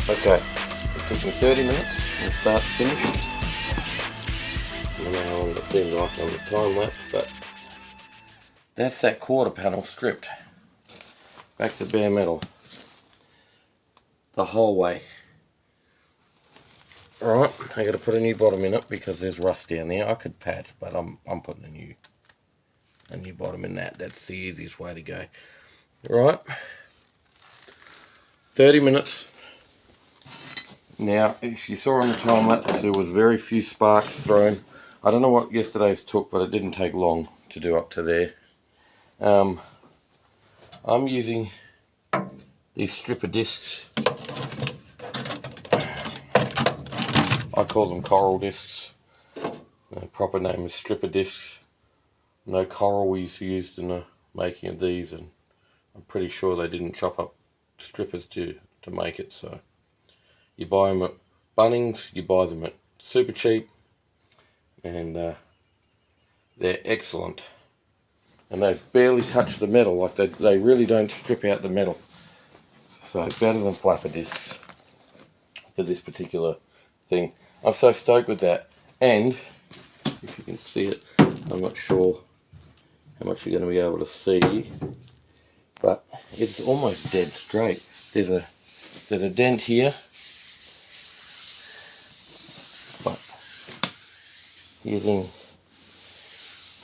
Okay, it took me 30 minutes from start to finish. I don't know how long it seemed like on the time lapse, but that's that quarter panel stripped. Back to bare metal. The whole way. Alright, I gotta put a new bottom in it because there's rust down there. I could patch, but I'm putting a new bottom in that. That's the easiest way to go. Right. 30 minutes. Now, if you saw on the time lapse, there was very few sparks thrown. I don't know what yesterday's took, but it didn't take long to do up to there. I'm using these stripper discs. I call them coral discs. The proper name is stripper discs. No coral was used in the making of these, and I'm pretty sure they didn't chop up strippers to make it. So you buy them at Bunnings, you buy them at super cheap, and they're excellent. And they've barely touched the metal, like they really don't strip out the metal. So better than flapper discs for this particular thing. I'm so stoked with that. And if you can see it, I'm not sure how much you're going to be able to see, but it's almost dead straight. There's a dent here, but using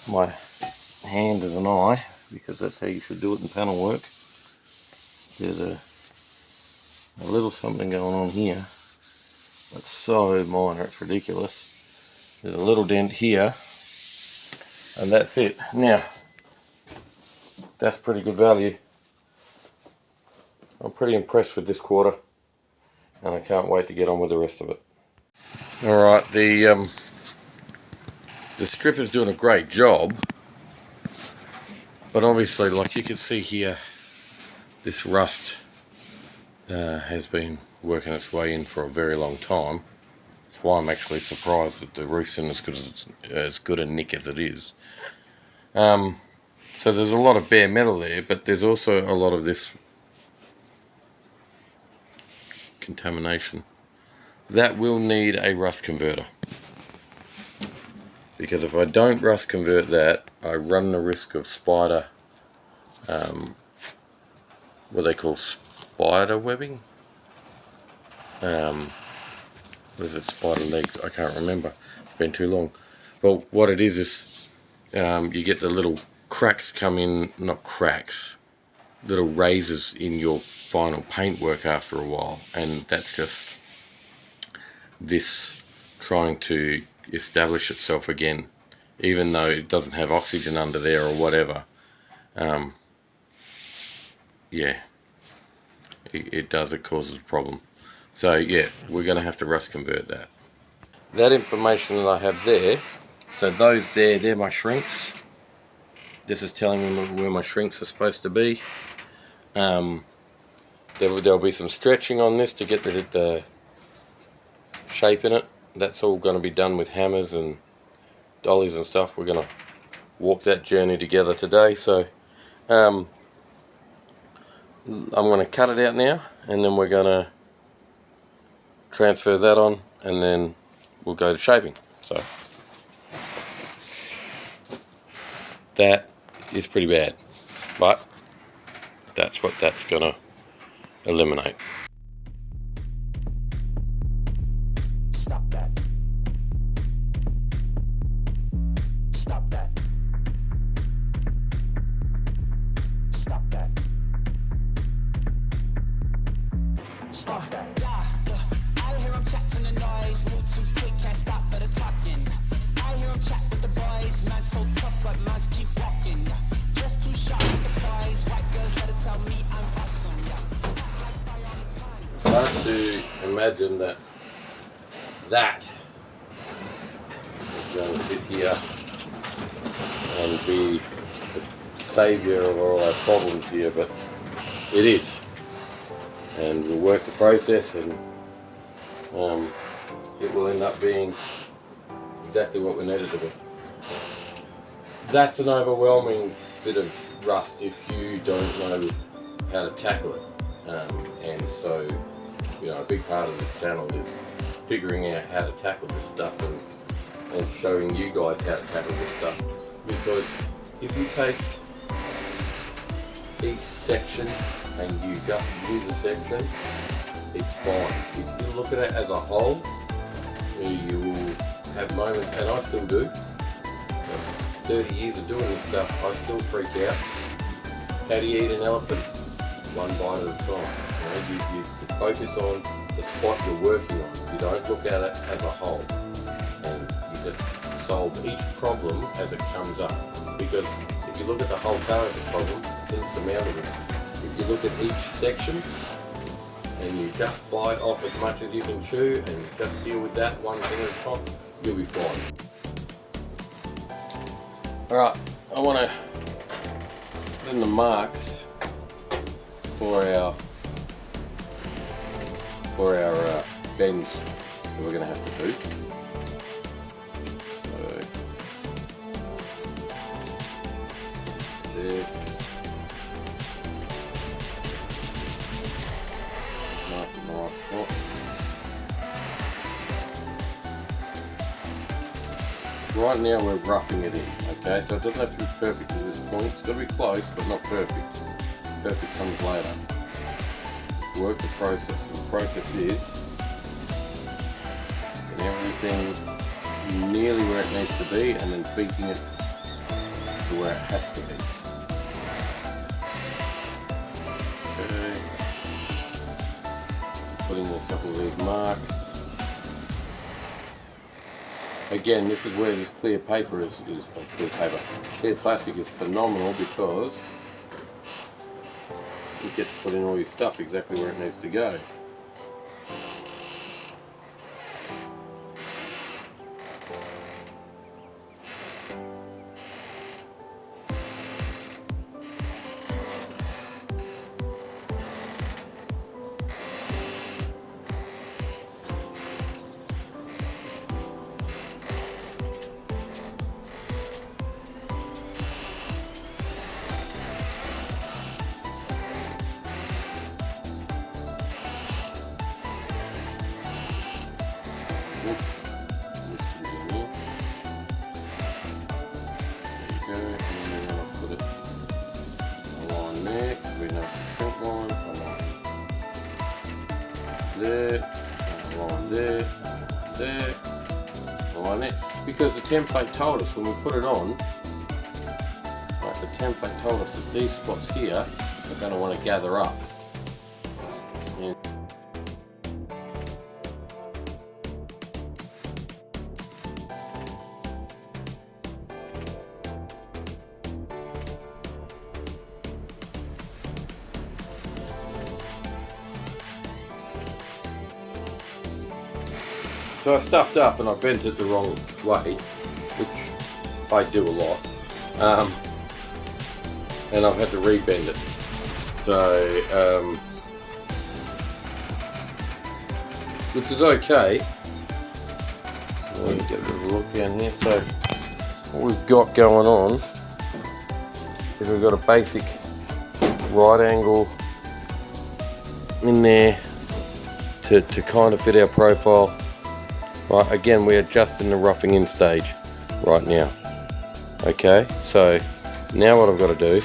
my hand as an eye, because that's how you should do it in panel work, there's a little something going on here that's so minor it's ridiculous. There's a little dent here, and that's it. Now that's pretty good value. I'm pretty impressed with this quarter, and I can't wait to get on with the rest of it. Alright, the stripper's doing a great job, but obviously, like you can see here, this rust has been working its way in for a very long time. That's why I'm actually surprised that the roof's in as good a nick as it is. So there's a lot of bare metal there, but there's also a lot of this contamination. That will need a rust converter, because if I don't rust convert that, I run the risk of spider, what they call spider webbing. What is it, spider legs? I can't remember. It's been too long. Well, what it is you get the little cracks come in, not cracks, little razors in your final paintwork after a while, and that's just this trying to establish itself again, even though it doesn't have oxygen under there or whatever. Yeah, it does, it causes a problem. So yeah, we're going to have to rust convert that. That information that I have there, so those there, they're my shrinks. This is telling me where my shrinks are supposed to be. There'll be some stretching on this to get the shape in it. That's all going to be done with hammers and dollies and stuff. We're going to walk that journey together today. So I'm going to cut it out now, and then we're going to transfer that on, and then we'll go to shaping. So that is pretty bad, but that's what that's going to eliminate. Stop that. Stop that. Stop that. Stop that. I hear him chat to the noise, move too quick, can't stop for the talking. I hear him chat with the boys, man's so tough, but man's keep walking. Just too sharp with the boys, white girls better tell me I'm awesome. It's hard to imagine that is going to sit here and be the saviour of all our problems here, but it is. And we'll work the process, and it will end up being exactly what we needed to be. That's an overwhelming bit of rust if you don't know how to tackle it. And so, you know, a big part of this channel is figuring out how to tackle this stuff and showing you guys how to tackle this stuff. Because if you take each section and you just use a section, it's fine. If you look at it as a whole, you will have moments, and I still do. 30 years of doing this stuff, I still freak out. How do you eat an elephant? One bite at a time. You focus on the spot you're working on. You don't look at it as a whole, and you just solve each problem as it comes up. Because if you look at the whole car as a problem, it's insurmountable. If you look at each section and you just bite off as much as you can chew and just deal with that one thing at a time, you'll be fine. Alright, I want to put in the marks for our bends that we're going to have to do. So, there. Mark the right spot. Right now we're roughing it in, okay? So it doesn't have to be perfect at this point. It's got to be close, but not perfect. Perfect comes later. Work the process. And the process is getting everything nearly where it needs to be and then tweaking it to where it has to be. Okay. Putting a couple of these marks. Again, this is where this clear paper clear plastic is phenomenal, because you get to put in all your stuff exactly where it needs to go. There, align it, because the template told us when we put it on, right, the template told us that these spots here are going to want to gather up. And so I stuffed up and I bent it the wrong way, which I do a lot, and I've had to rebend it. So, which is okay. Let me get a little look down here. So, what we've got going on is we've got a basic right angle in there to kind of fit our profile. Right, again, we're just in the roughing in stage right now. Okay, so now what I've got to do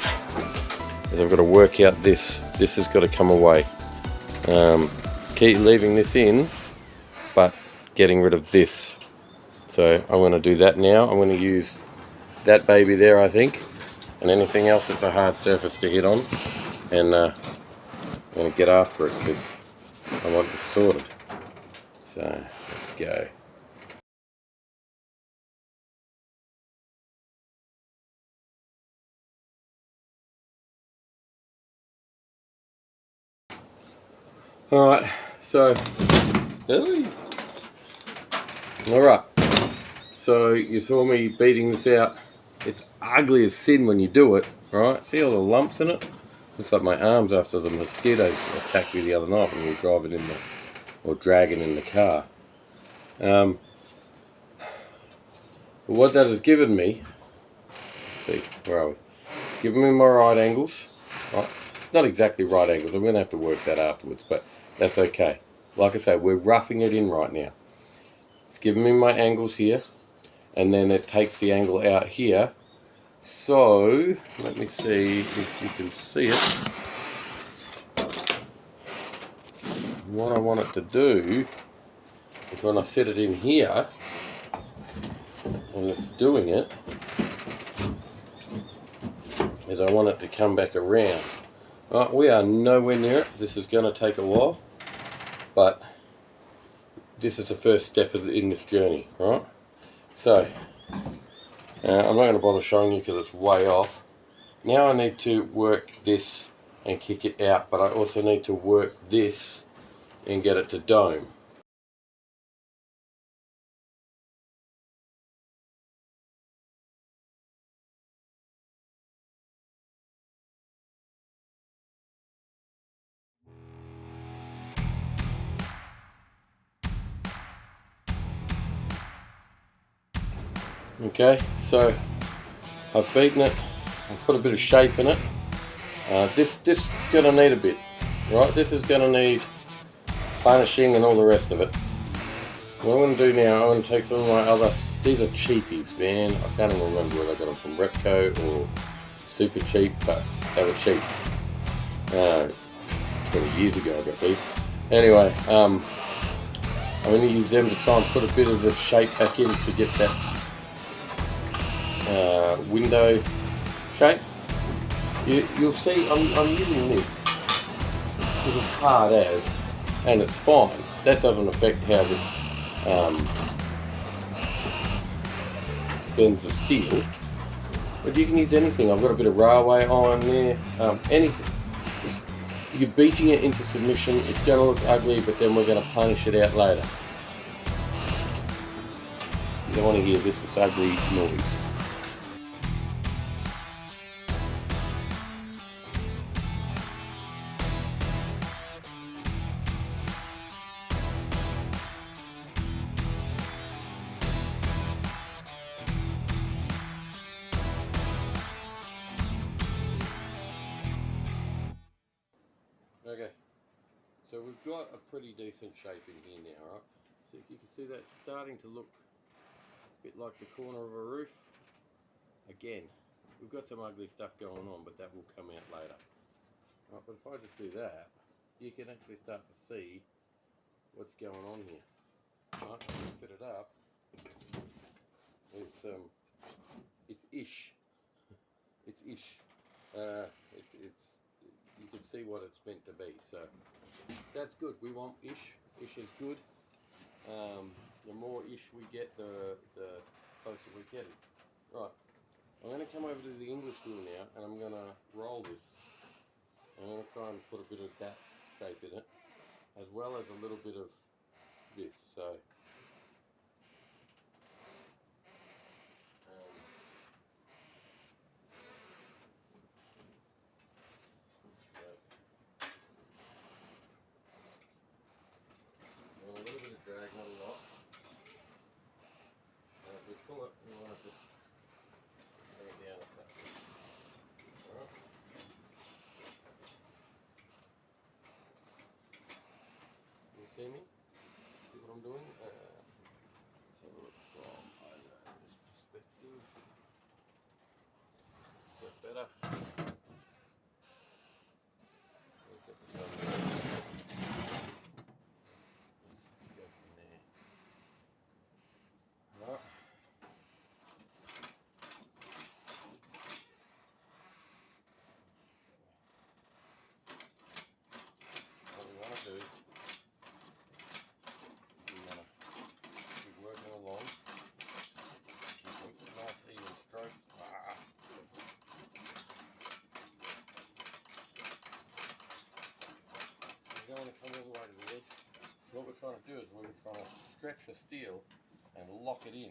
is I've got to work out this. This has got to come away. Keep leaving this in, but getting rid of this. So I'm going to do that now. I'm going to use that baby there, I think, and anything else that's a hard surface to hit on, and I'm going to get after it because I want this sorted. So let's go. Alright, so alright, so you saw me beating this out It's ugly as sin when you do it, right? See all the lumps in it? Looks like my arms after the mosquitoes attacked me the other night when we were driving in the, or dragging in the car. But what that has given me, let's see, where are we? It's given me my right angles. Right? It's not exactly right angles. I'm going to have to work that afterwards, but that's okay. Like I say, we're roughing it in right now. It's giving me my angles here, and then it takes the angle out here. So, let me see if you can see it. What I want it to do is when I set it in here, when it's doing it, is I want it to come back around. Right, we are nowhere near it. This is going to take a while, but this is the first step in this journey, right? So, I'm not going to bother showing you because it's way off. Now I need to work this and kick it out, but I also need to work this and get it to dome. Okay, so I've beaten it, I've put a bit of shape in it. This is going to need a bit, right? This is going to need punishing and all the rest of it. What I'm going to do now, I'm going to take some of my other, these are cheapies, man. I can't even remember whether I got them from Repco or super cheap, but they were cheap. 20 years ago I got these. Anyway, I'm going to use them to try and put a bit of the shape back in to get that window shape. You'll see I'm using this because it's hard as, and it's fine. That doesn't affect how this bends the steel. But you can use anything. I've got a bit of railway iron there, anything. You're beating it into submission. It's going to look ugly, but then we're going to punish it out later. You don't want to hear this, it's ugly noise. Okay, so we've got a pretty decent shape in here now, right? So you can see that's starting to look a bit like the corner of a roof. Again, we've got some ugly stuff going on, but that will come out later. Right, but if I just do that, you can actually start to see what's going on here. Right, fit it up. It's ish. It's ish. It's you can see what it's meant to be. So that's good. We want ish. Ish is good. The more ish we get, the closer we get it. Right. I'm going to come over to the English wheel now, and I'm going to roll this. I'm going to try and put a bit of that shape in it, as well as a little bit of this. So. A little bit of drag, not a lot. And if we pull it, we want to just bring it down a bit. Alright. Can you see me? See what I'm doing? Let's have a look from this perspective. Is that better? We've got the sun there. Let's go from there. Alright. What we want to do, we want to keep working along, keep nice even strokes. You don't want to come all the way to the edge. What we're trying to do is we're trying to stretch the steel and lock it in.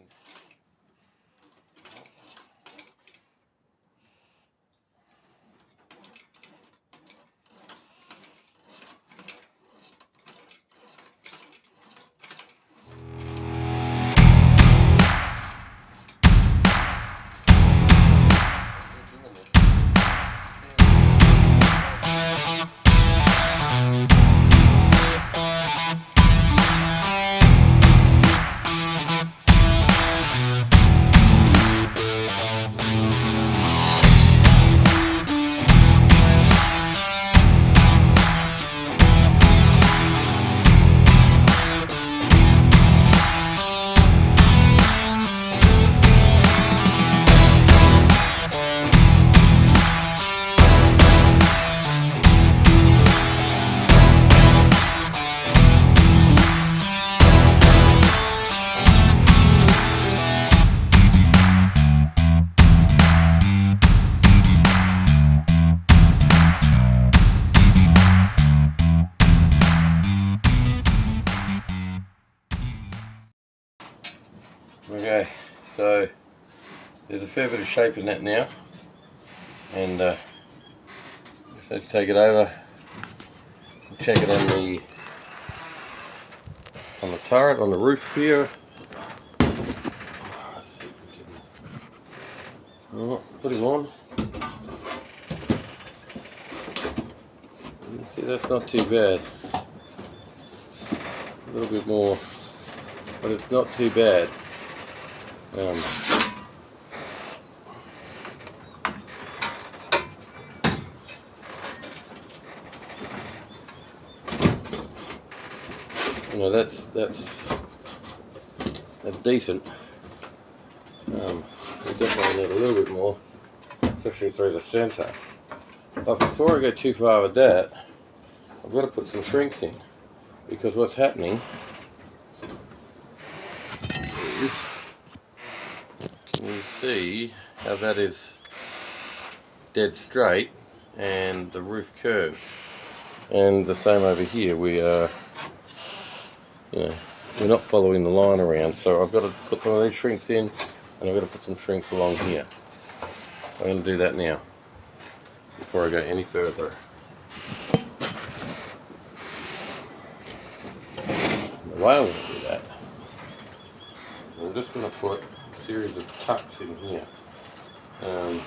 fair bit of shape in that now, and just had to take it over, check it on the turret, on the roof here. Let's see if we can. Alright, put him on. You can see that's not too bad. A little bit more, but it's not too bad. You know, that's decent. We definitely need a little bit more, especially through the centre. But before I go too far with that, I've got to put some shrinks in, because what's happening is, can you see how that is dead straight and the roof curves? And the same over here, we are, you know, we're not following the line around, so I've got to put some of these shrinks in, and I've got to put some shrinks along here. I'm going to do that now, before I go any further. The way I'm going to do that, I'm just going to put a series of tucks in here. I'll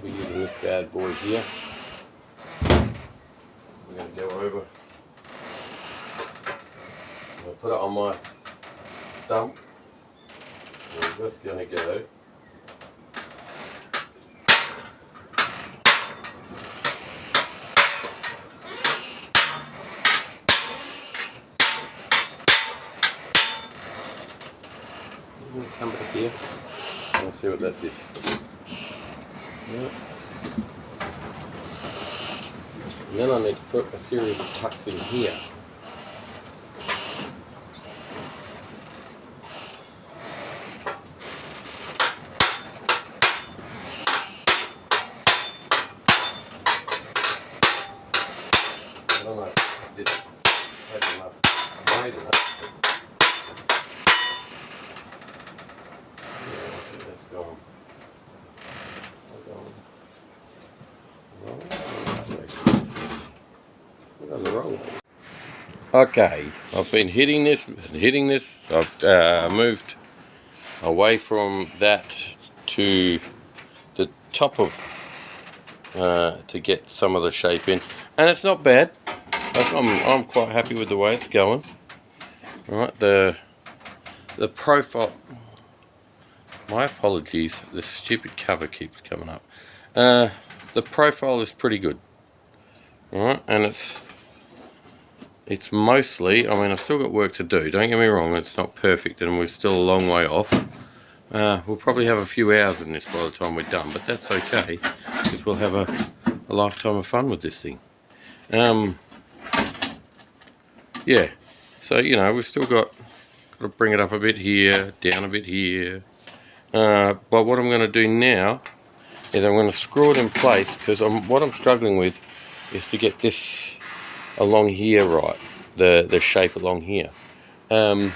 be using this bad boy here. I'm going to go over, I'm going to put it on my stump, and I'm just going to go come back here and see what that did. Yep. And then I need to put a series of tucks in here. I don't know if this has enough weight in it. That's gone. Okay, I've been hitting this. I've moved away from that to the top of to get some of the shape in, and it's not bad. I'm quite happy with the way it's going. All right, the profile. My apologies, this stupid cover keeps coming up. The profile is pretty good. Alright, and it's mostly, I mean, I've still got work to do, don't get me wrong, it's not perfect and we're still a long way off. We'll probably have a few hours in this by the time we're done, but that's okay, because we'll have a lifetime of fun with this thing. Yeah, so, you know, we've still got to bring it up a bit here, down a bit here. But what I'm going to do now is I'm going to screw it in place, because what I'm struggling with is to get this along here right, the shape along here, the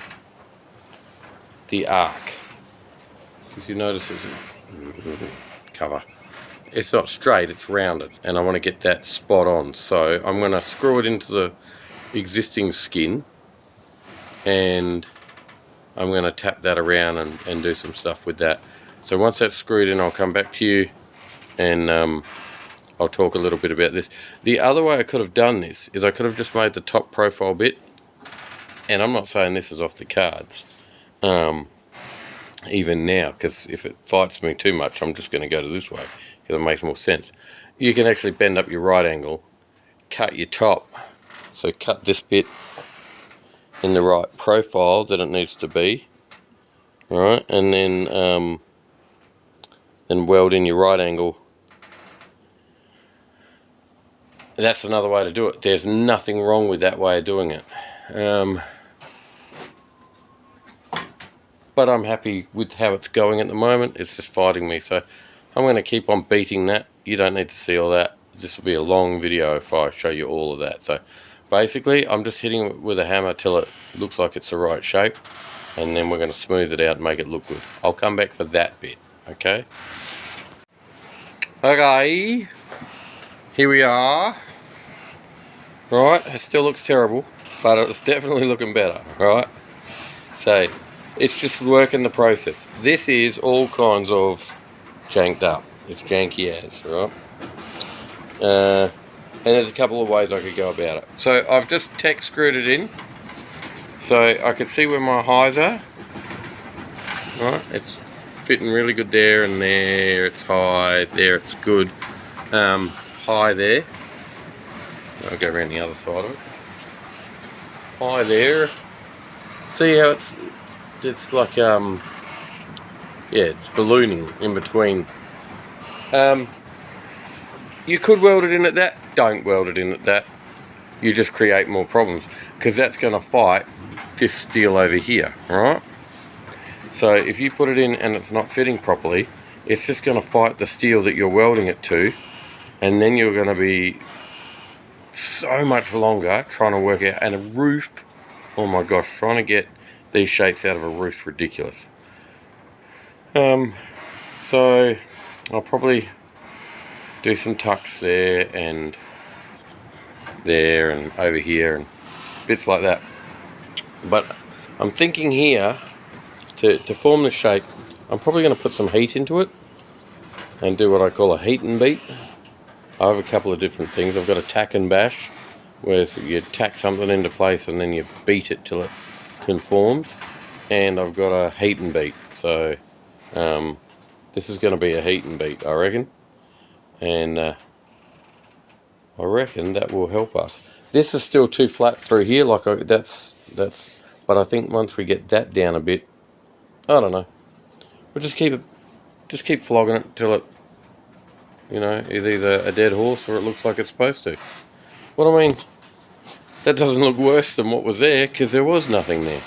arc, because you notice there's a cover, it's not straight, it's rounded, and I want to get that spot on. So I'm going to screw it into the existing skin, and I'm going to tap that around and do some stuff with that. So once that's screwed in, I'll come back to you and I'll talk a little bit about this. The other way I could have done this is I could have just made the top profile bit, and I'm not saying this is off the cards even now, because if it fights me too much, I'm just going to go to this way, because it makes more sense. You can actually bend up your right angle, cut your top, so cut this bit in the right profile that it needs to be, right, and then weld in your right angle. That's another way to do it. There's nothing wrong with that way of doing it, but I'm happy with how it's going at the moment. It's just fighting me, so I'm going to keep on beating that. You don't need to see all that. This will be a long video if I show you all of that. So basically I'm just hitting it with a hammer till it looks like it's the right shape, and then we're going to smooth it out and make it look good. I'll come back for that bit, okay? Okay, here we are. Right, it still looks terrible, but it's definitely looking better, right? So, it's just working the process. This is all kinds of janked up. It's janky as, right? And there's a couple of ways I could go about it. So, I've just tech screwed it in. So, I can see where my highs are. Right, it's fitting really good there and there. It's high, there it's good. High there. I'll go around the other side of it. High there. See how it's like yeah, it's ballooning in between. You could weld it in at that. Don't weld it in at that. You just create more problems because that's going to fight this steel over here, right? So if you put it in and it's not fitting properly, it's just going to fight the steel that you're welding it to, and then you're going to be so much longer trying to work out. And a roof, oh my gosh, trying to get these shapes out of a roof's ridiculous. So I'll probably do some tucks there and over here and bits like that. But I'm thinking here, to form the shape, I'm probably going to put some heat into it and do what I call a heat and beat. I have a couple of different things. I've got a tack and bash, where you tack something into place and then you beat it till it conforms. And I've got a heat and beat. So this is going to be a heat and beat, I reckon. And I reckon that will help us. This is still too flat through here, like that's. But I think once we get that down a bit, I don't know. We'll just keep flogging it till it, you know, is either a dead horse or it looks like it's supposed to. What I mean, that doesn't look worse than what was there because there was nothing there.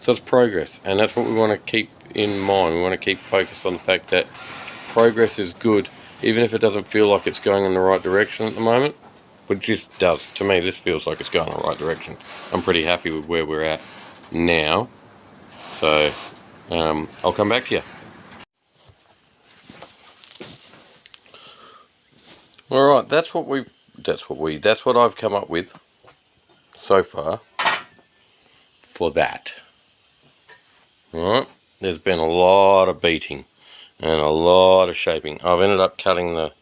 So it's progress, and that's what we want to keep in mind. We want to keep focused on the fact that progress is good, even if it doesn't feel like it's going in the right direction at the moment, which just does. To me, this feels like it's going in the right direction. I'm pretty happy with where we're at now. So I'll come back to you. All right, that's what I've come up with so far for that. All right, there's been a lot of beating and a lot of shaping. I've ended up cutting the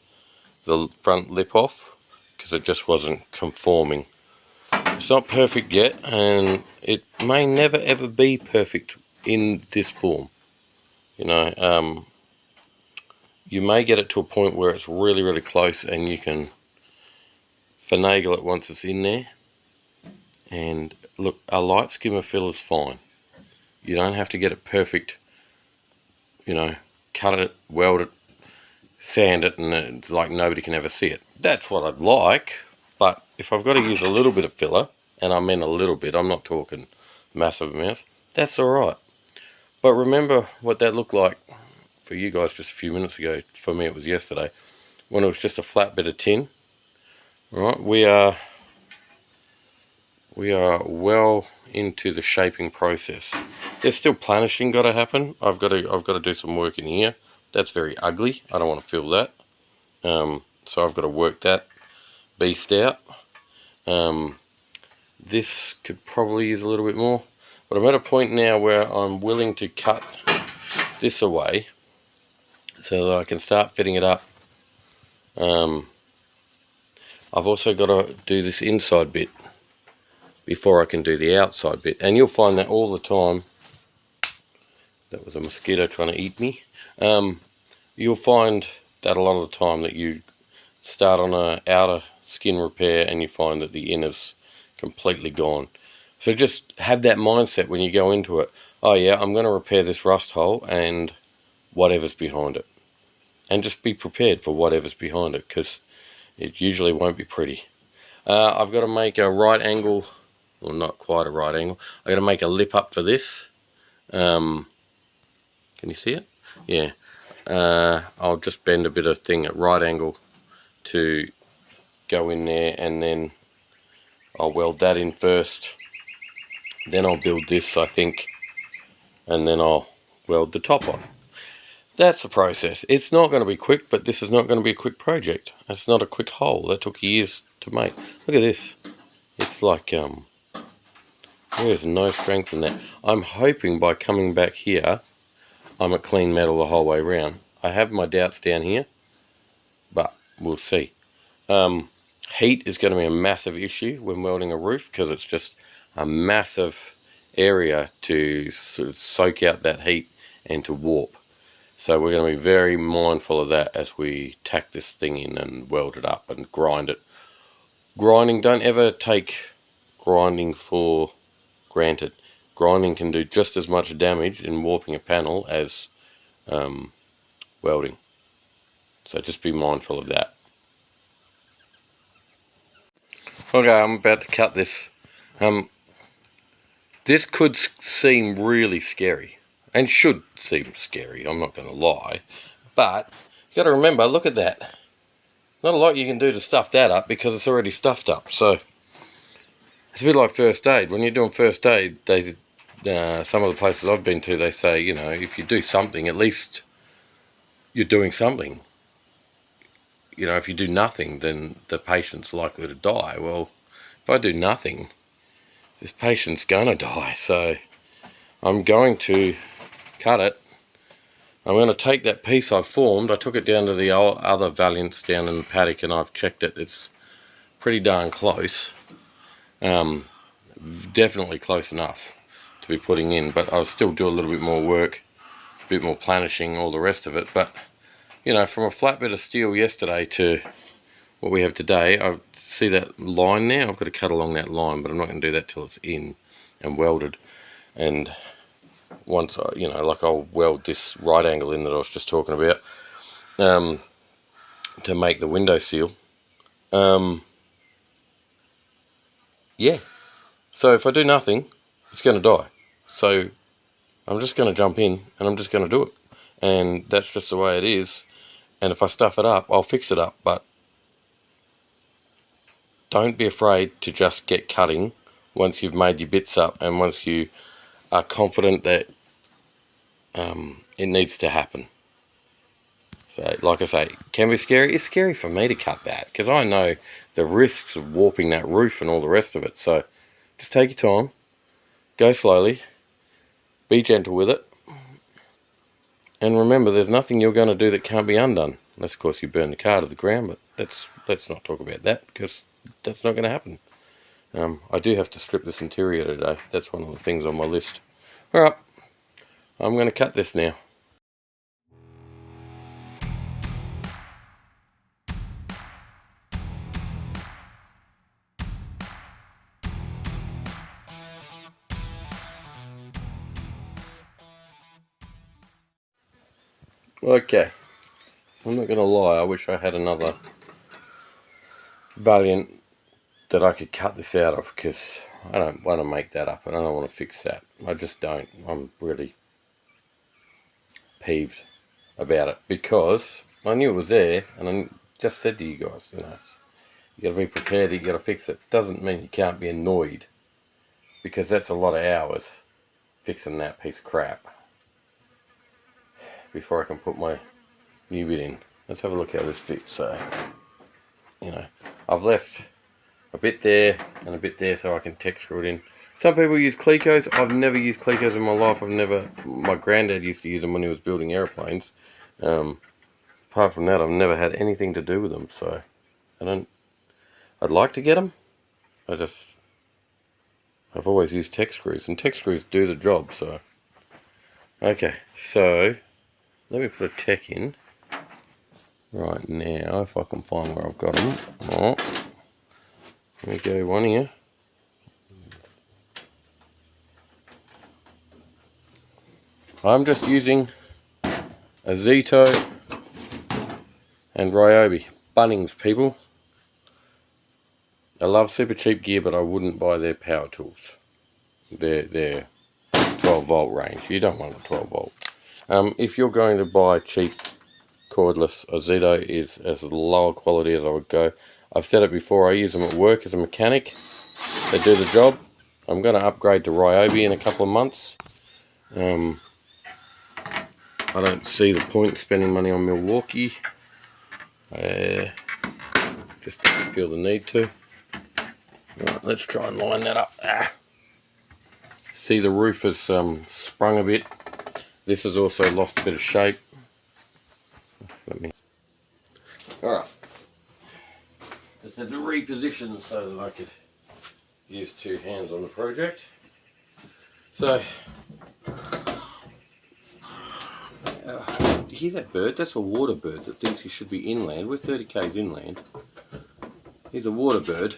front lip off because it just wasn't conforming. It's not perfect yet, and it may never ever be perfect in this form. You know, you may get it to a point where it's really, really close and you can finagle it once it's in there. And look, a light skimmer fill is fine. You don't have to get it perfect, you know, cut it, weld it, sand it, and it's like nobody can ever see it. That's what I'd like, but if I've got to use a little bit of filler, and I mean a little bit, I'm not talking massive amounts, that's alright. But remember what that looked like for you guys just a few minutes ago. For me it was yesterday, when it was just a flat bit of tin. Right, we are well into the shaping process. There's still planishing got to happen. I've got to do some work in here. That's very ugly. I don't want to fill that. So I've got to work that beast out. This could probably use a little bit more, but I'm at a point now where I'm willing to cut this away so that I can start fitting it up. I've also got to do this inside bit before I can do the outside bit, and you'll find that all the time. That was a mosquito trying to eat me. You'll find that a lot of the time that you start on an outer skin repair and you find that the inner's completely gone. So just have that mindset when you go into it. Oh yeah, I'm going to repair this rust hole and whatever's behind it. And just be prepared for whatever's behind it, because it usually won't be pretty. I've got to make a right angle, well, not quite a right angle. I've got to make a lip up for this. Can you see it? Yeah. I'll just bend a bit of thing at right angle to go in there, and then I'll weld that in first, Then I'll build this, I think, and then I'll weld the top on. That's the process. It's not going to be quick, but this is not going to be a quick project. It's not a quick hole. That took years to make. Look at this. It's like, there's no strength in that. I'm hoping by coming back here, I'm at clean metal the whole way around. I have my doubts down here, but we'll see. Heat is going to be a massive issue when welding a roof, because it's just a massive area to sort of soak out that heat and to warp. So we're going to be very mindful of that as we tack this thing in and weld it up and grind it. Grinding, don't ever take grinding for granted. Grinding can do just as much damage in warping a panel as welding. So just be mindful of that. Okay, I'm about to cut this. This could seem really scary, and should seem scary, I'm not going to lie. But you got to remember, look at that. Not a lot you can do to stuff that up because it's already stuffed up. So it's a bit like first aid. When you're doing first aid, some of the places I've been to, they say, you know, if you do something, at least you're doing something. You know, if you do nothing, then the patient's likely to die. Well, if I do nothing, this patient's gonna die. So I'm going to cut it. I'm going to take that piece I've formed. I took it down to the other Valiants down in the paddock, and I've checked it. It's pretty darn close. Definitely close enough to be putting in, but I'll still do a little bit more work, a bit more planishing, all the rest of it. But you know, from a flat bit of steel yesterday to what we have today, I see that line now. I've got to cut along that line, but I'm not going to do that till it's in and welded. And once I, you know, like I'll weld this right angle in that I was just talking about, to make the window seal. Yeah. So if I do nothing, it's going to die. So I'm just going to jump in and I'm just going to do it. And that's just the way it is. And if I stuff it up, I'll fix it up. But don't be afraid to just get cutting once you've made your bits up and once you are confident that it needs to happen. So, like I say, it can be scary. It's scary for me to cut that because I know the risks of warping that roof and all the rest of it. So, just take your time, go slowly, be gentle with it, and remember, there's nothing you're going to do that can't be undone. Unless, of course, you burn the car to the ground, but let's not talk about that because that's not going to happen. I do have to strip this interior today. That's one of the things on my list. Alright, I'm going to cut this now. Okay, I'm not going to lie, I wish I had another Valiant that I could cut this out of because I don't want to make that up and I don't want to fix that. I just don't. I'm really peeved about it because I knew it was there and I just said to you guys, you know, you got to be prepared, you got to fix it. Doesn't mean you can't be annoyed because that's a lot of hours fixing that piece of crap before I can put my new bit in. Let's have a look how this fits. So, you know, I've left a bit there and a bit there so I can tech screw it in. Some people use Clecos. I've never used Clecos in my life. My granddad used to use them when he was building airplanes. Apart from that, I've never had anything to do with them, so I'd like to get them. I've always used tech screws, and tech screws do the job, so. Okay, so let me put a tech in right now, if I can find where I've got them. Oh, there we go, one here. I'm just using a Zito and Ryobi. Bunnings, people. I love Super Cheap Gear, but I wouldn't buy their power tools. They're 12 volt range. You don't want a 12 volt. If you're going to buy cheap cordless, a Zito is as lower quality as I would go. I've said it before, I use them at work as a mechanic. They do the job. I'm going to upgrade to Ryobi in a couple of months. I don't see the point in spending money on Milwaukee. Just don't feel the need to. Right, let's try and line that up. See, the roof has sprung a bit. This has also lost a bit of shape. Alright. Just had to reposition so that I could use two hands on the project. So, do you hear that bird? That's a water bird that thinks he should be inland. We're 30 k's inland. He's a water bird.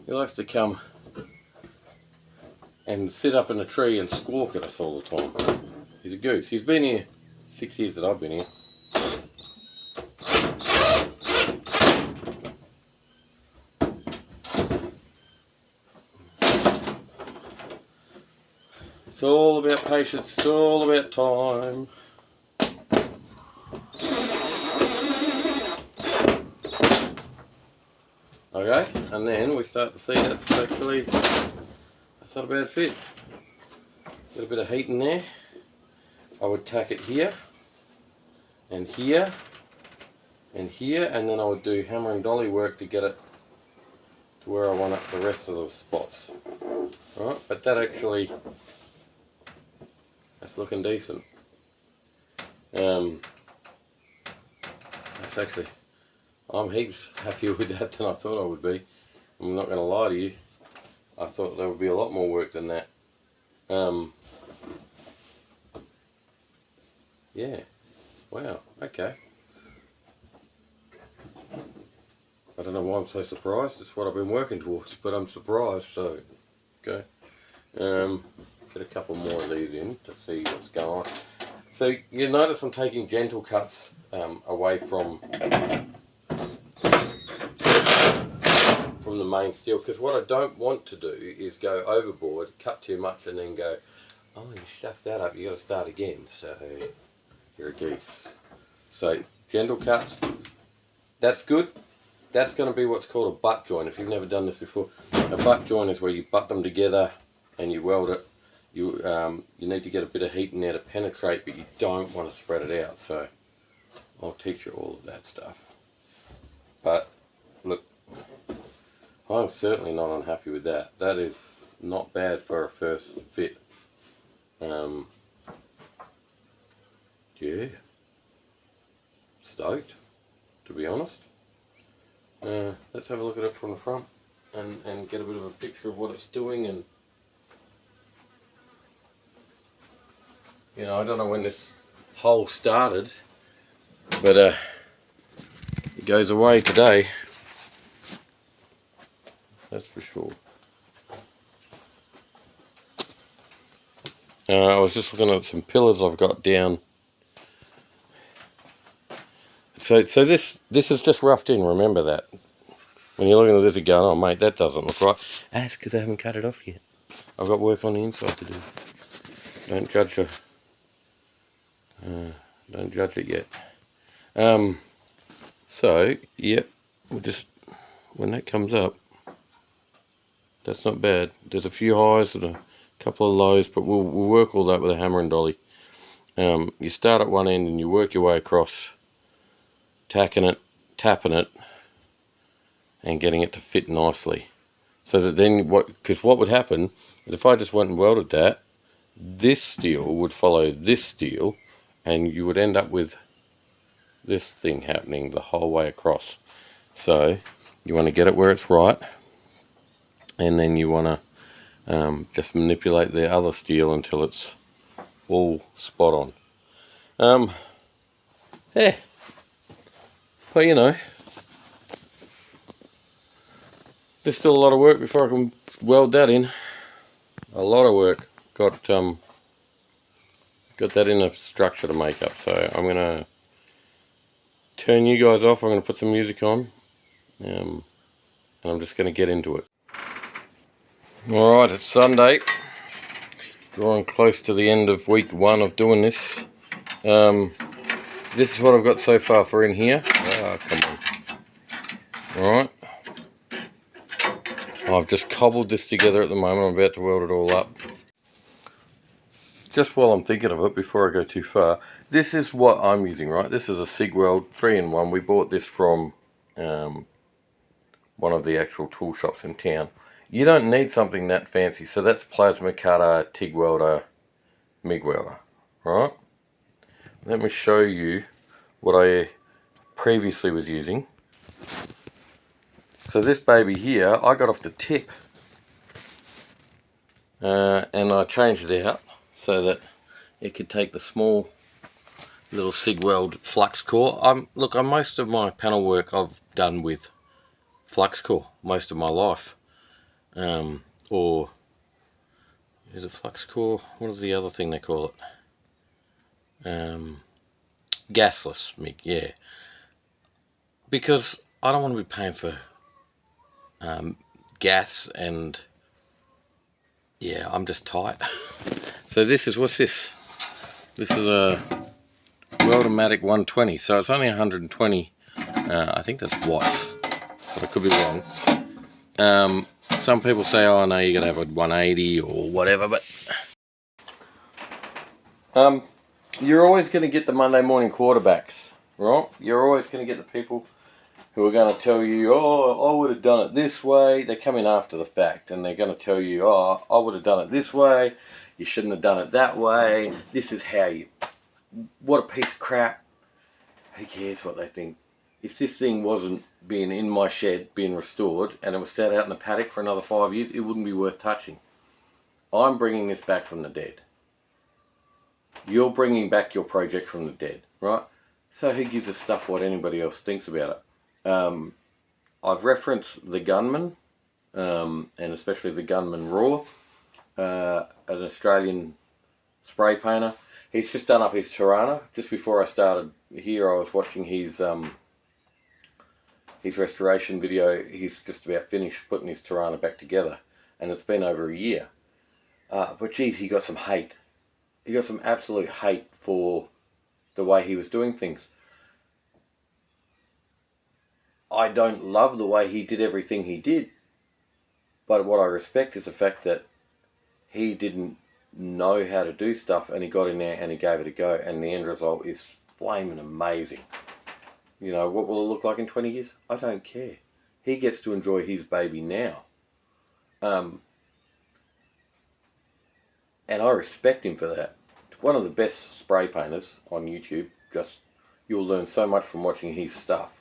He likes to come and sit up in a tree and squawk at us all the time. He's a goose. He's been here 6 years that I've been here. It's all about patience, it's all about time. Okay, and then we start to see that's not a bad fit. Got a bit of heat in there. I would tack it here, and here, and here, and then I would do hammer and dolly work to get it to where I want it the rest of the spots. Right, but that's looking decent. That's actually, I'm heaps happier with that than I thought I would be. I'm not going to lie to you. I thought there would be a lot more work than that. Yeah. Wow. Okay. I don't know why I'm so surprised. It's what I've been working towards, but I'm surprised. So, okay. Get a couple more of these in to see what's going on. So you notice I'm taking gentle cuts away from the main steel, because what I don't want to do is go overboard, cut too much, and then go, oh, you stuffed that up, you got to start again. So you're a geese. So gentle cuts. That's good. That's going to be what's called a butt joint. If you've never done this before, a butt joint is where you butt them together and you weld it. You need to get a bit of heat in there to penetrate, but you don't want to spread it out. So I'll teach you all of that stuff. But look, I'm certainly not unhappy with that. That is not bad for a first fit. Yeah, stoked, to be honest. Let's have a look at it from the front and get a bit of a picture of what it's doing. And you know, I don't know when this hole started, but it goes away today, that's for sure. I was just looking at some pillars I've got down. So this is just roughed in, remember that. When you're looking at this, you're going, oh mate, that doesn't look right. That's because I haven't cut it off yet. I've got work on the inside to do. Don't judge it yet. So, yep, we'll just, when that comes up, that's not bad. There's a few highs and a couple of lows, but we'll work all that with a hammer and dolly. You start at one end and you work your way across, tacking it, tapping it, and getting it to fit nicely. So that then, because what would happen is if I just went and welded that, this steel would follow this steel, and you would end up with this thing happening the whole way across. So you want to get it where it's right, and then you want to just manipulate the other steel until it's all spot on. Yeah, but you know, there's still a lot of work before I can weld that in. A lot of work. Got that in a structure to make up. So I'm gonna turn you guys off. I'm gonna put some music on, and I'm just gonna get into it. All right, it's Sunday. Drawing close to the end of week 1 of doing this. This is what I've got so far for in here. Oh, come on. All right. I've just cobbled this together at the moment. I'm about to weld it all up. Just while I'm thinking of it, before I go too far, this is what I'm using, right? This is a SIG weld 3-in-1. We bought this from one of the actual tool shops in town. You don't need something that fancy. So that's plasma cutter, TIG welder, MIG welder, right? Let me show you what I previously was using. So this baby here, I got off the tip and I changed it out so that it could take the small little SIG weld flux core. Look, most of my panel work I've done with flux core most of my life. Or is it flux core? What is the other thing they call it? Gasless MIG, yeah. Because I don't want to be paying for gas, and yeah, I'm just tight. So what's this? This is a Weldomatic 120, so it's only 120. I think that's watts, but I could be wrong. Some people say, oh no, you gotta have a 180 or whatever, but you're always going to get the Monday morning quarterbacks, right? You're always going to get the people who are going to tell you, oh, I would have done it this way. They come in after the fact and they're going to tell you, oh, I would have done it this way. You shouldn't have done it that way. This is how you... What a piece of crap. Who cares what they think? If this thing wasn't being in my shed, being restored, and it was sat out in the paddock for another 5 years, it wouldn't be worth touching. I'm bringing this back from the dead. You're bringing back your project from the dead, right? So who gives a stuff what anybody else thinks about it? I've referenced the Gunman, and especially the Gunman Raw, an Australian spray painter. He's just done up his Tirana. Just before I started here, I was watching his restoration video. He's just about finished putting his Tirana back together, and it's been over a year. But geez, he got some hate. He got some absolute hate for the way he was doing things. I don't love the way he did everything he did, but what I respect is the fact that he didn't know how to do stuff and he got in there and he gave it a go, and the end result is flaming amazing. You know, what will it look like in 20 years? I don't care. He gets to enjoy his baby now. And I respect him for that. One of the best spray painters on YouTube. You'll learn so much from watching his stuff.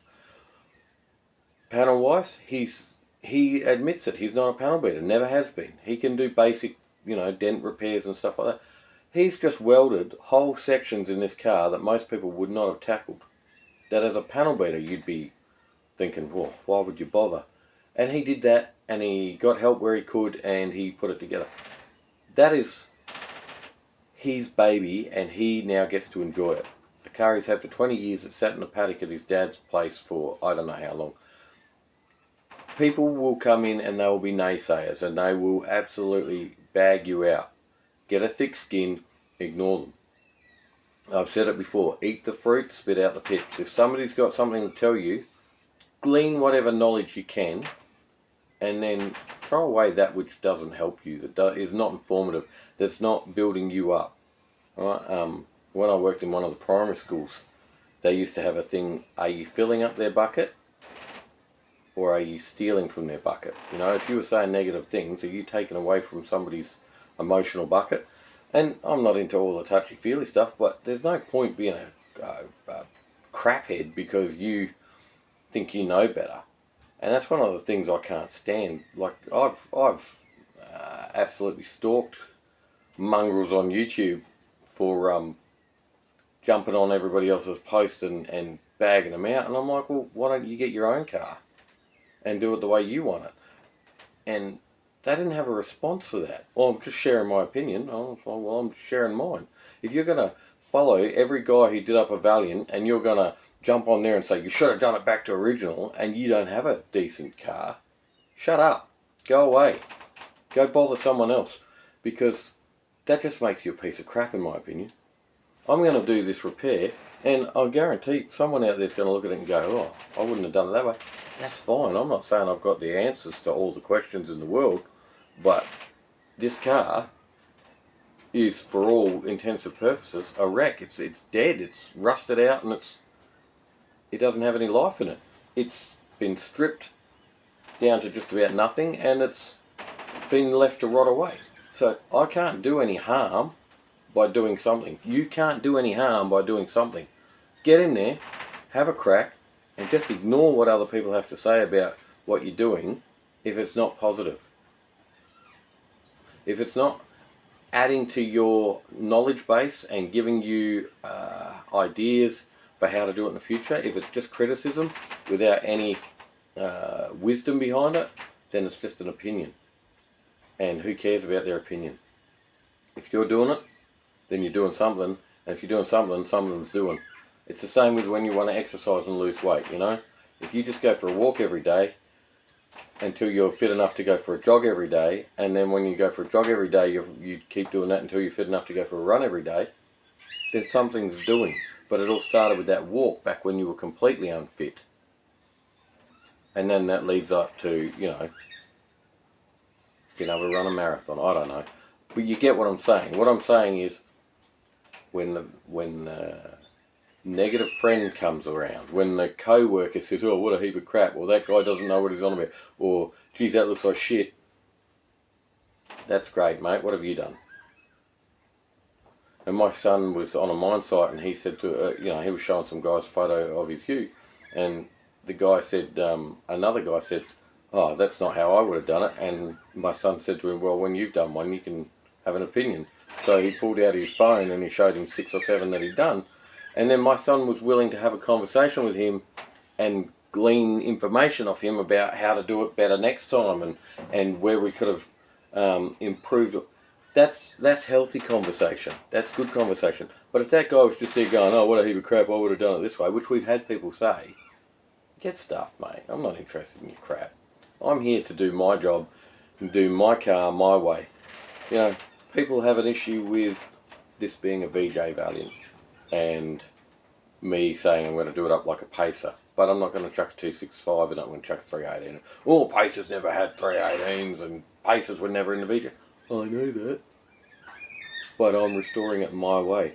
Panel wise, he admits it. He's not a panel beater. Never has been. He can do basic, dent repairs and stuff like that. He's just welded whole sections in this car that most people would not have tackled. That as a panel beater, you'd be thinking, well, why would you bother? And he did that, and he got help where he could, and he put it together. That is his baby, and he now gets to enjoy it. A car he's had for 20 years. It sat in the paddock at his dad's place for I don't know how long. People will come in and they will be naysayers, and they will absolutely bag you out. Get a thick skin, ignore them. I've said it before, eat the fruit, spit out the pips. If somebody's got something to tell you, glean whatever knowledge you can, and then throw away that which doesn't help you, that is not informative, that's not building you up. Right? When I worked in one of the primary schools, they used to have a thing, are you filling up their bucket, or are you stealing from their bucket? If you were saying negative things, are you taking away from somebody's emotional bucket? And I'm not into all the touchy-feely stuff, but there's no point being a craphead because you think you know better. And that's one of the things I can't stand. Like, I've absolutely stalked mongrels on YouTube for jumping on everybody else's post and bagging them out. And I'm like, well, why don't you get your own car and do it the way you want it? And they didn't have a response for that. Well, I'm just sharing my opinion. Oh, well, I'm sharing mine. If you're going to follow every guy who did up a Valiant and you're going to jump on there and say, you should have done it back to original, and you don't have a decent car, shut up. Go away. Go bother someone else. Because that just makes you a piece of crap, in my opinion. I'm going to do this repair, and I'll guarantee someone out there's going to look at it and go, oh, I wouldn't have done it that way. That's fine. I'm not saying I've got the answers to all the questions in the world, but this car is, for all intents and purposes, a wreck. It's dead. It's rusted out, and it doesn't have any life in it. It's been stripped down to just about nothing, and it's been left to rot away. So I can't do any harm by doing something. You can't do any harm by doing something. Get in there, have a crack, and just ignore what other people have to say about what you're doing if it's not positive. If it's not adding to your knowledge base and giving you ideas for how to do it in the future, if it's just criticism without any wisdom behind it, then it's just an opinion. And who cares about their opinion? If you're doing it, then you're doing something, and if you're doing something, something's doing. It's the same with when you want to exercise and lose weight, you know? If you just go for a walk every day until you're fit enough to go for a jog every day, and then when you go for a jog every day, you keep doing that until you're fit enough to go for a run every day, then something's doing. But it all started with that walk back when you were completely unfit. And then that leads up to, you know, being able to run a marathon. I don't know. But you get what I'm saying. What I'm saying is when negative friend comes around, when the co-worker says, oh, what a heap of crap, or that guy doesn't know what he's on about, or geez, that looks like shit. That's great, mate. What have you done? And my son was on a mine site, and he said to, you know, he was showing some guy's photo of his ute, and the guy said, another guy said, oh, that's not how I would have done it. And my son said to him, well, when you've done one, you can have an opinion. So he pulled out his phone and he showed him 6 or 7 that he'd done. And then my son was willing to have a conversation with him and glean information off him about how to do it better next time, and where we could have improved it. That's healthy conversation. That's good conversation. But if that guy was just there going, oh, what a heap of crap, I would have done it this way, which we've had people say, get stuffed, mate. I'm not interested in your crap. I'm here to do my job and do my car my way. You know, people have an issue with this being a VJ Valiant and me saying I'm going to do it up like a Pacer, but I'm not going to chuck a 265 and I'm going to chuck a 318. Oh, Pacers never had 318s and Pacers were never in the VJ. I know that. But I'm restoring it my way.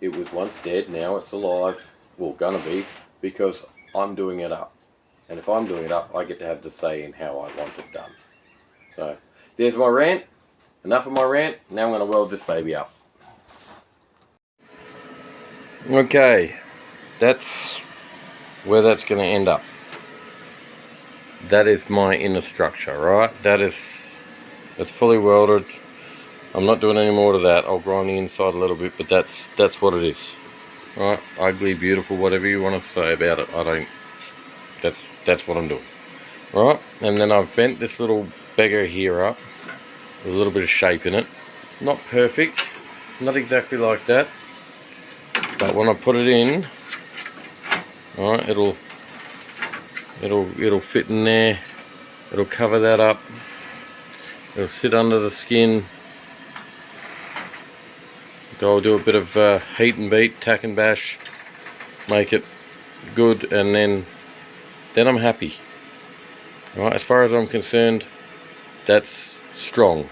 It was once dead, now it's alive. Well, gonna be, because I'm doing it up. And if I'm doing it up, I get to have the say in how I want it done. So, there's my rant. Enough of my rant. Now I'm going to weld this baby up. Okay, that's where that's going to end up. That is my inner structure, right? It's fully welded. I'm not doing any more to that. I'll grind the inside a little bit, but that's what it is. Right? Ugly, beautiful, whatever you want to say about it. That's what I'm doing. Right? And then I've bent this little beggar here up with a little bit of shape in it. Not perfect, not exactly like that, but when I put it in, right, it'll fit in there. It'll cover that up. It'll sit under the skin. I'll do a bit of heat and beat, tack and bash, make it good, and then I'm happy. Right, as far as I'm concerned, that's strong.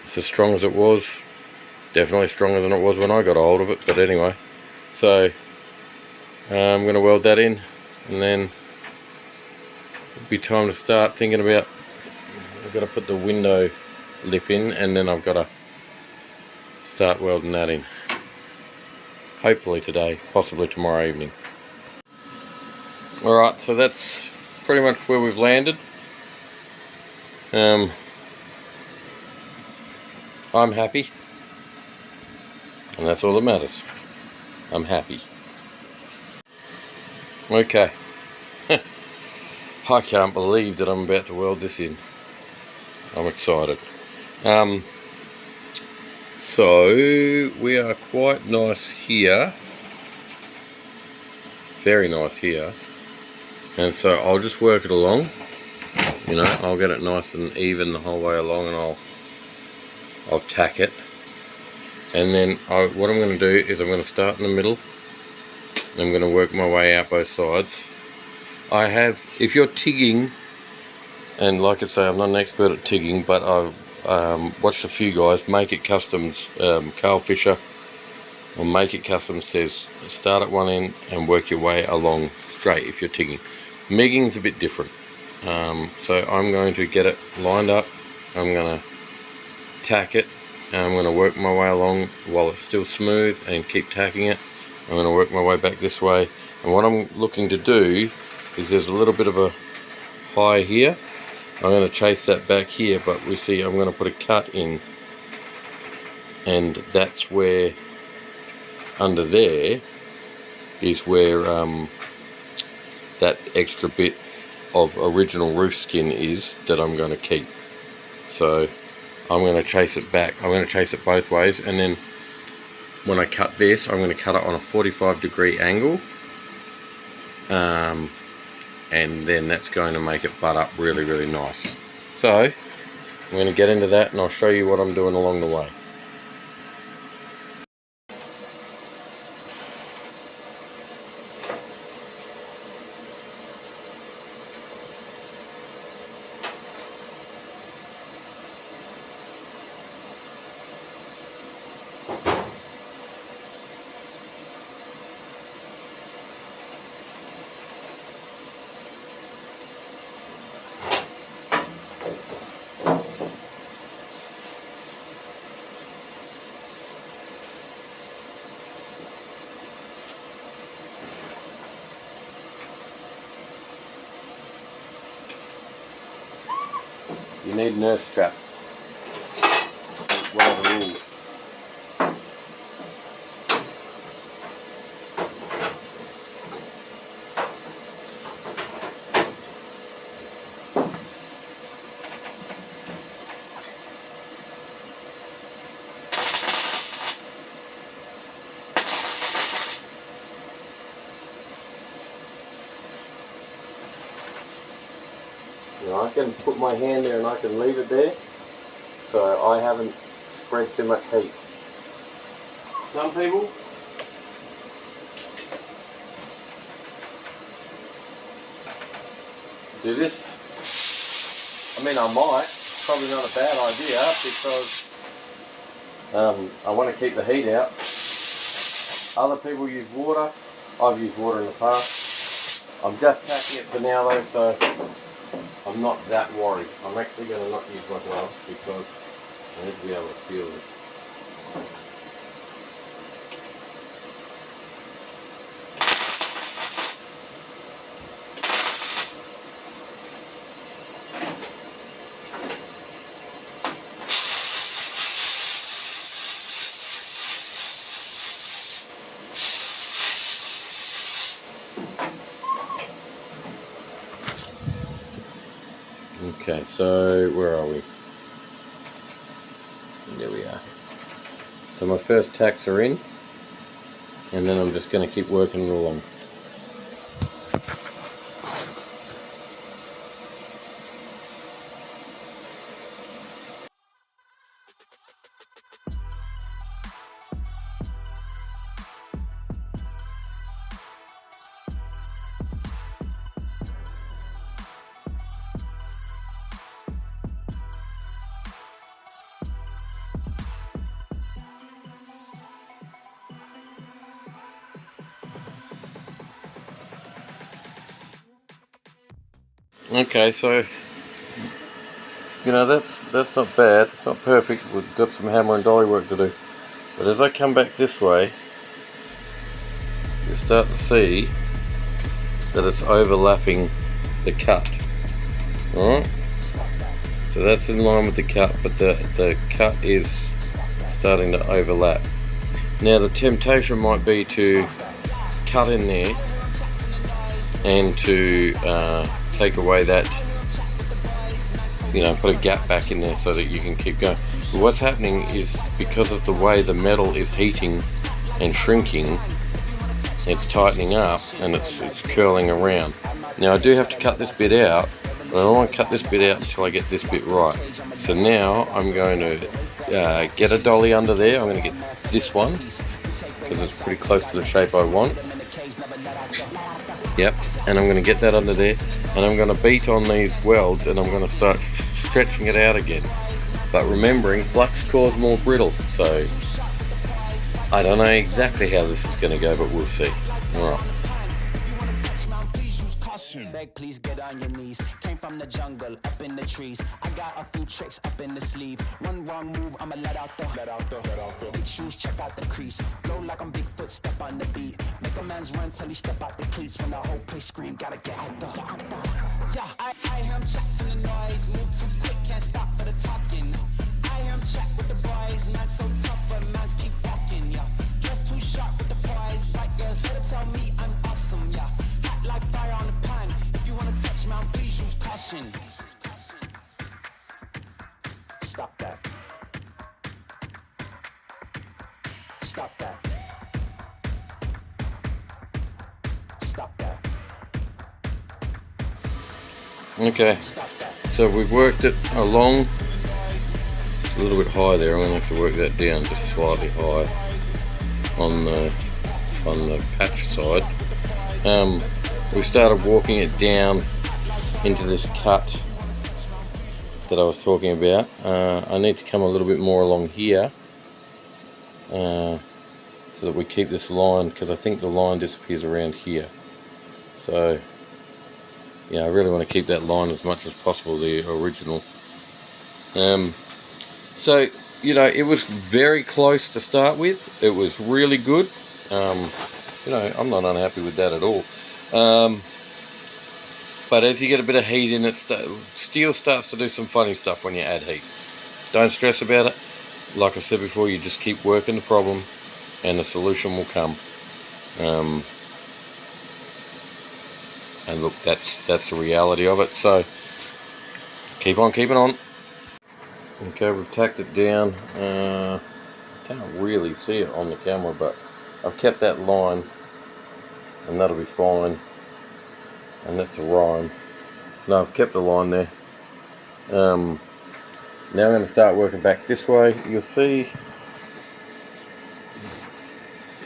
It's as strong as it was. Definitely stronger than it was when I got a hold of it, but anyway. So, I'm going to weld that in, and then it'll be time to start thinking about, I've got to put the window lip in, and then I've got to start welding that in. Hopefully today, possibly tomorrow evening. Alright, so that's pretty much where we've landed. I'm happy, and that's all that matters. I'm happy. Okay. I can't believe that I'm about to weld this in. I'm excited. So we are quite nice here, very nice here, and so I'll just work it along, you know, I'll get it nice and even the whole way along, and I'll tack it, And then what I'm going to do is I'm going to start in the middle. And I'm going to work my way out both sides. If you're tigging, and like I say, I'm not an expert at tigging, but I've watched a few guys. Make It Customs, Carl Fisher, or Make It Custom says start at one end and work your way along straight if you're tigging. Megging's a bit different. So I'm going to get it lined up. I'm going to tack it, and I'm going to work my way along while it's still smooth and keep tacking it. I'm going to work my way back this way, and what I'm looking to do is there's a little bit of a high here. I'm going to chase that back here, but we see I'm going to put a cut in, and that's where under there is where that extra bit of original roof skin is that I'm going to keep. So I'm going to chase it back. I'm going to chase it both ways, and then when I cut this, I'm going to cut it on a 45-degree angle, and then that's going to make it butt up really, really nice. So I'm going to get into that, and I'll show you what I'm doing along the way. You need an earth strap. What are the rules? Now I can put my hand there and I can leave it there, so I haven't spread too much heat. Some people do this. I mean, I might. It's probably not a bad idea because I want to keep the heat out. Other people use water. I've used water in the past. I'm just tacking it for now though, so I'm not that worried. I'm actually going to not use my gloves because I need to be able to feel this. Okay, so where are we? There we are. So my first tacks are in, and then I'm just going to keep working it along. Okay, so you know that's not bad. It's not perfect. We've got some hammer and dolly work to do. But as I come back this way, you start to see that it's overlapping the cut. Alright? So that's in line with the cut, but the cut is starting to overlap. Now the temptation might be to cut in there and to take away that, you know, put a gap back in there so that you can keep going. But what's happening is because of the way the metal is heating and shrinking, it's tightening up and it's curling around. Now I do have to cut this bit out, but I don't want to cut this bit out until I get this bit right. So now I'm going to get a dolly under there. I'm going to get this one because it's pretty close to the shape I want. Yep, and I'm going to get that under there, and I'm going to beat on these welds, and I'm going to start stretching it out again. But remembering, flux cores more brittle, so I don't know exactly how this is going to go, but we'll see. Alright. Beg, please get on your knees. Came from the jungle, up in the trees. I got a few tricks up in the sleeve. One wrong move, I'ma let out the big shoes, check out the crease. Blow like I'm Bigfoot, step on the beat. Make a man's run till he step out the cleats. When the whole place scream, gotta get out the. Yeah, I hear him chat to the noise. Move too quick, can't stop for the talking. I hear him chat with the boys. Man so tough, but man's keep walking. Yeah, dress too sharp with the prize. White girls, let her tell me I'm awesome. Yeah, hot like fire on the pan. If you wanna touch me, please use caution. Stop that. Stop that. Stop that. Okay, so we've worked it along. It's a little bit high there. I'm going to have to work that down just slightly high on the patch side. We started walking it down into this cut that I was talking about. I need to come a little bit more along here so that we keep this line, because I think the line disappears around here. So yeah, I really want to keep that line as much as possible, the original. So, you know, it was very close to start with. It was really good. You know, I'm not unhappy with that at all. But as you get a bit of heat in it, steel starts to do some funny stuff when you add heat. Don't stress about it. Like I said before, you just keep working the problem and the solution will come. And look, that's the reality of it. So keep on keeping on. Okay, we've tacked it down. Can't really see it on the camera, but I've kept that line, and that'll be fine. And that's a rhyme. No, I've kept the line there. Now I'm going to start working back this way. You'll see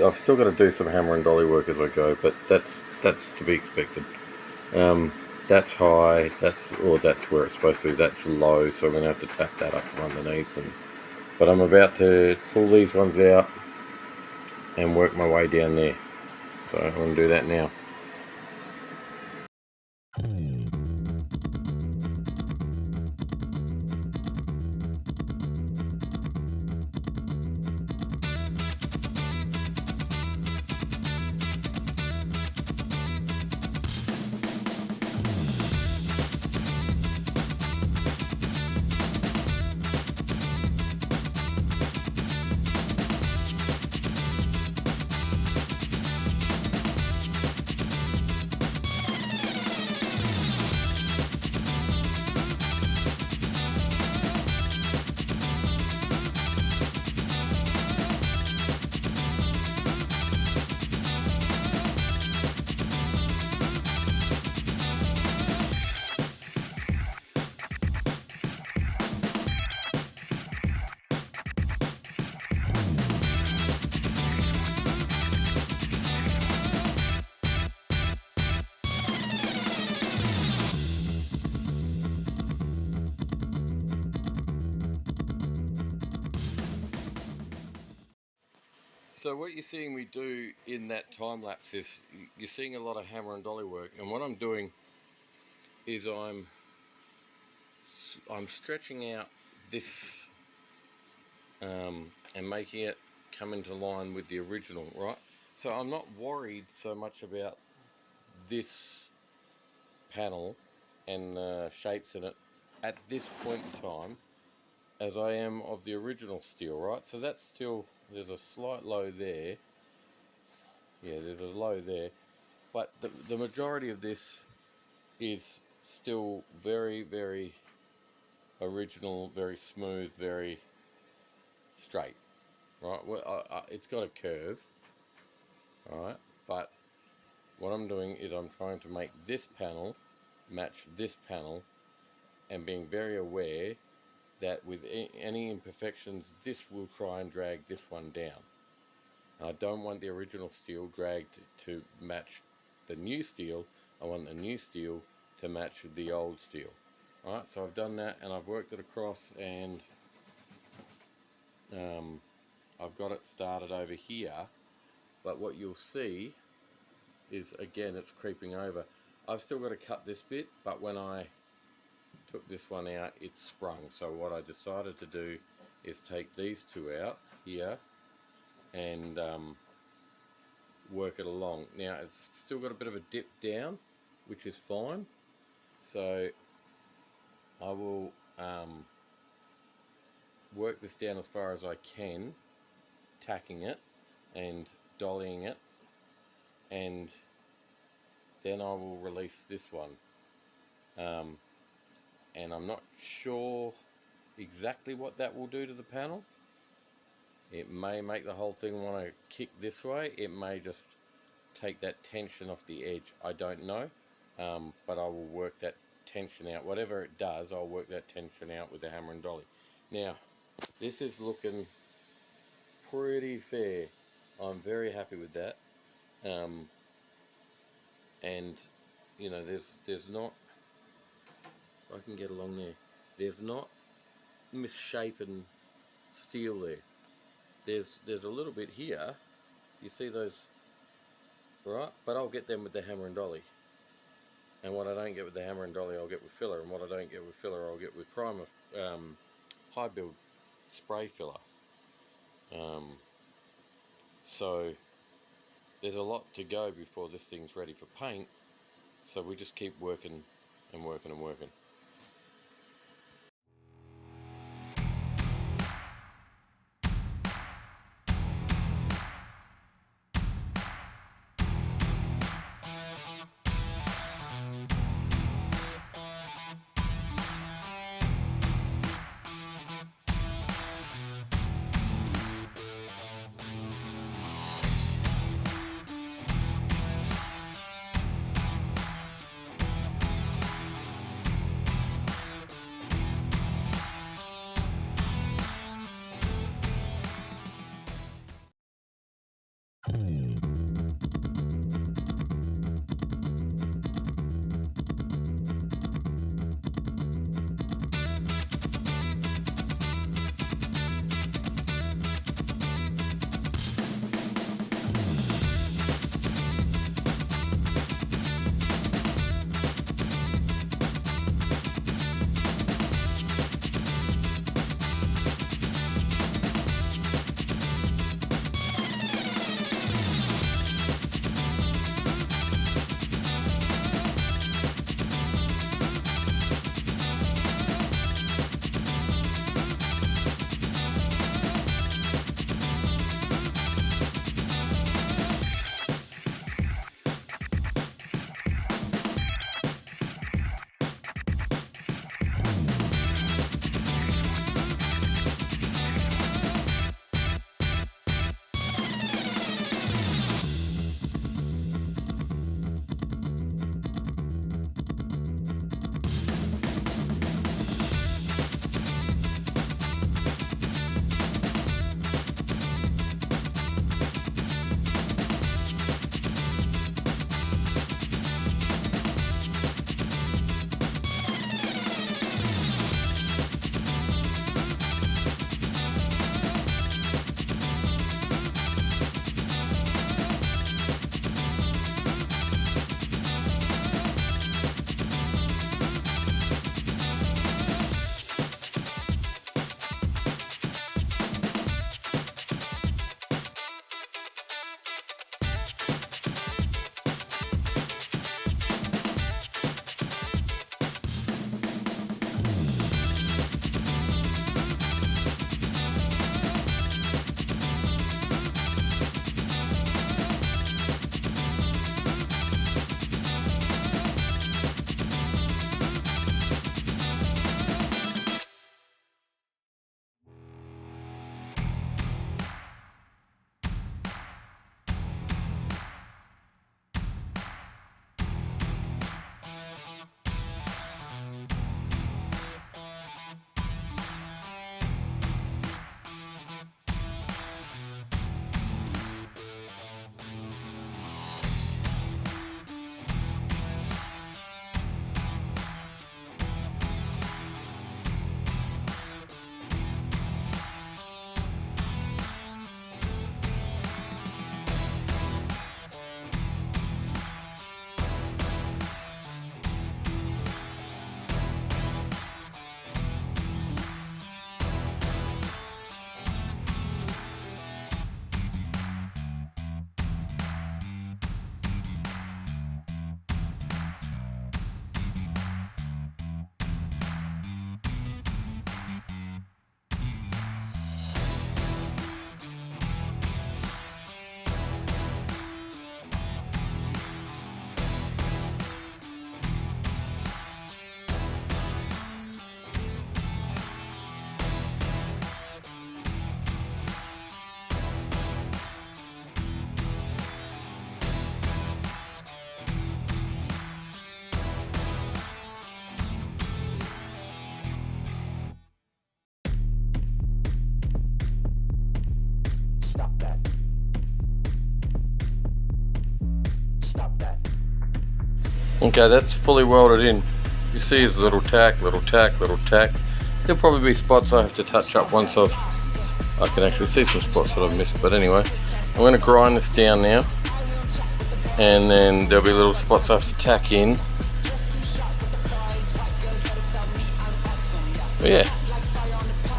I've still got to do some hammer and dolly work as I go, but that's to be expected. That's high, that's where it's supposed to be. That's low, so I'm going to have to tap that up from underneath. But I'm about to pull these ones out and work my way down there. So I'm going to do that now. So what you're seeing me do in that time lapse is you're seeing a lot of hammer and dolly work, and what I'm doing is I'm stretching out this and making it come into line with the original, right? So I'm not worried so much about this panel and the shapes in it at this point in time as I am of the original steel, right? So that's still, there's a slight low there. Yeah, there's a low there. But the majority of this is still very, very original, very smooth, very straight, right? Well, it's got a curve, alright? But what I'm doing is I'm trying to make this panel match this panel and being very aware that with any imperfections, this will try and drag this one down. I don't want the original steel dragged to match the new steel. I want the new steel to match the old steel. Alright, so I've done that and I've worked it across, and I've got it started over here, but what you'll see is, again, it's creeping over. I've still got to cut this bit, but when I took this one out, it sprung. So what I decided to do is take these two out here and work it along. Now it's still got a bit of a dip down, which is fine, so I will work this down as far as I can, tacking it and dollying it, and then I will release this one. And I'm not sure exactly what that will do to the panel. It may make the whole thing want to kick this way. It may just take that tension off the edge. I don't know, but I will work that tension out. Whatever it does, I'll work that tension out with the hammer and dolly. Now, this is looking pretty fair. I'm very happy with that. And you know, there's not, if I can get along there, there's not misshapen steel there. There's a little bit here, so you see those, right? But I'll get them with the hammer and dolly. And what I don't get with the hammer and dolly, I'll get with filler. And what I don't get with filler, I'll get with primer, high build spray filler. So there's a lot to go before this thing's ready for paint. So we just keep working and working and working. Okay, that's fully welded in. You see his little tack, little tack, little tack. There'll probably be spots I have to touch up once I can actually see some spots that I've missed. But anyway, I'm going to grind this down now, and then there'll be little spots I have to tack in. But yeah,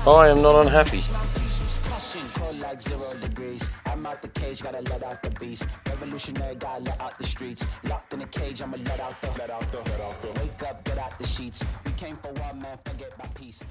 I am not unhappy. Like 0 degrees. I'm out the cage, gotta let out the beast. Revolutionary, gotta let out the streets. Locked in a cage, I'ma let out the. Wake up, get out the sheets. We came for one man, forget my peace.